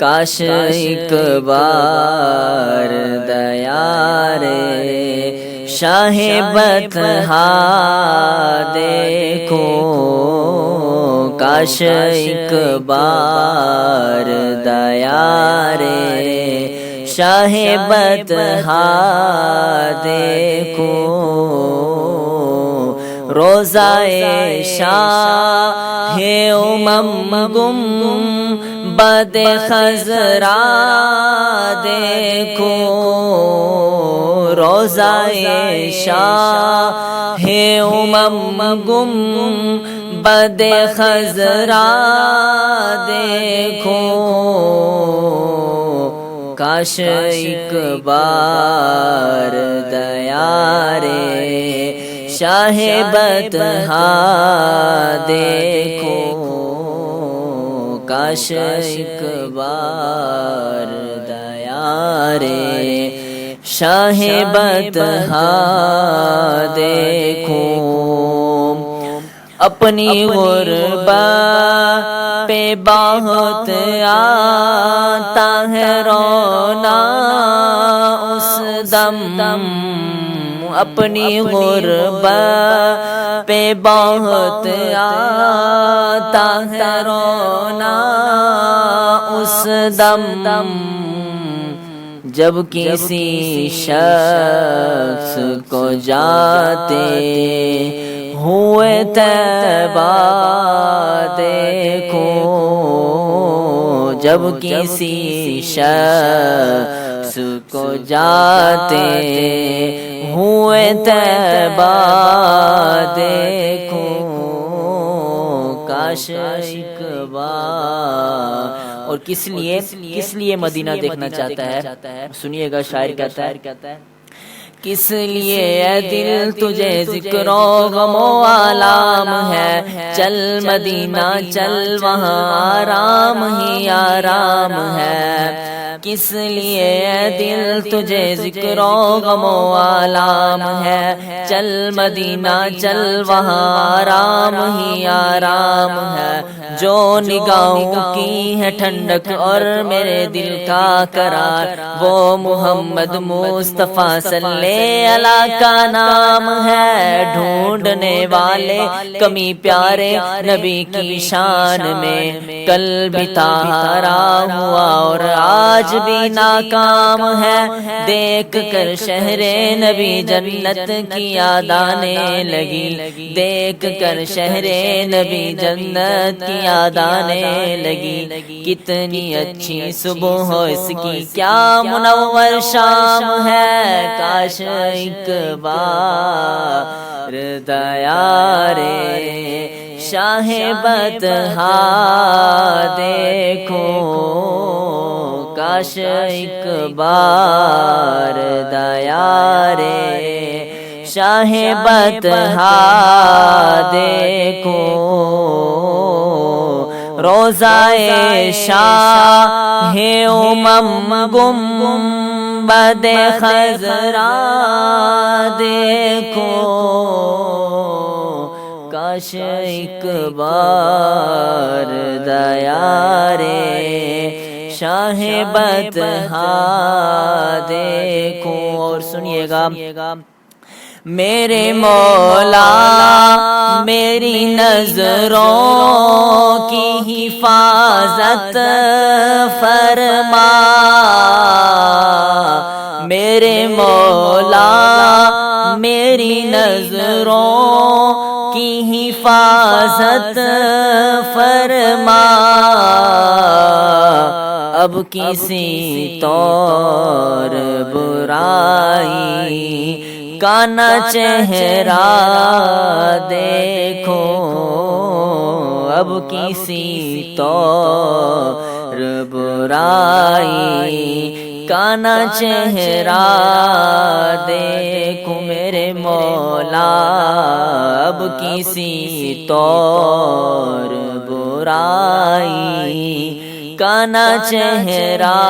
کاش ایک بار دیار شاہ بطحا دیکھو، کاش ایک بار دیار شاہ بطحا دیکھو، روضۂ شاہ گنبد خضرا دیکھو، روضۂ شاہ گنبد خضرا دیکھو، کاش ایک بار دیار شاہ بطحا دیکھو، کاش ایک بار دیار شاہ بطحا دیکھو، اپنی غربت پہ بہت آتا ہے رونا اس دم، اپنی غربت پہ بہت آتا ہے رونا اس دم، جب کسی شخص کو جاتے ہوئے طیبہ دیکھو، جب کسی شخص کو جاتے ہوئے طیبہ دیکھو، کاش ایک بار۔ اور کس لیے مدینہ دیکھنا چاہتا ہے؟ سنیے گا، شاعر کہتا ہے، کس لیے اے دل تجھے ذکر و غم و آلام ہے، چل مدینہ چل وہاں آرام ہی آرام ہے، کس لیے اے دل تجھے ذکر و غم و آلام ہے، چل مدینہ چل وہاں آرام ہی آرام ہے، جو نگاہوں کی ہے ٹھنڈک اور میرے دل کا قرار، وہ محمد مصطفیٰ صلی اللہ کا نام ہے، ڈھونڈنے والے کمی پیارے نبی کی شان میں، کل بھی تارا ہوا اور آج بھی ناکام ہے، دیکھ کر شہر نبی جنت کی یاد آنے لگی، دیکھ کر شہر نبی جنت کی یاد آنے لگی، کتنی اچھی صبح ہو اس کی کیا منور شام ہے، کاش ایک بار دیار شاہ بطحا دیکھو، کاش ایک بار دیار شاہ بطحا دیکھو، روضۂ شاہ گنبد خضرا دیکھو، کاش ایک بار دیار شاہ بطحا دیکھو۔ اور سنیے گا، میرے مولا میری نظروں کی حفاظت فرما، میرے مولا میری نظروں کی حفاظت فرما، اب کسی طور برائی کا نہ چہرہ دیکھو، اب کسی طور برائی کا نہ چہرہ دیکھو، میرے مولا اب کسی طور برائی کا نہ چہرہ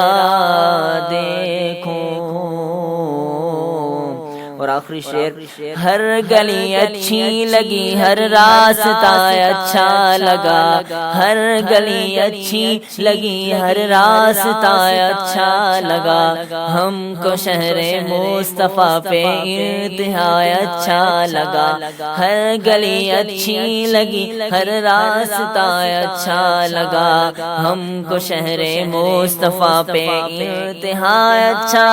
دیکھو، اور آخری شعر، ہر گلی اچھی لگی ہر راستہ اچھا لگا، ہر گلی اچھی لگی ہر راستہ اچھا لگا، ہم کو شہر مصطفیٰ پہ انتہا اچھا لگا، ہر گلی اچھی لگی ہر راستہ اچھا لگا، ہم کو شہر مصطفیٰ پہ انتہا اچھا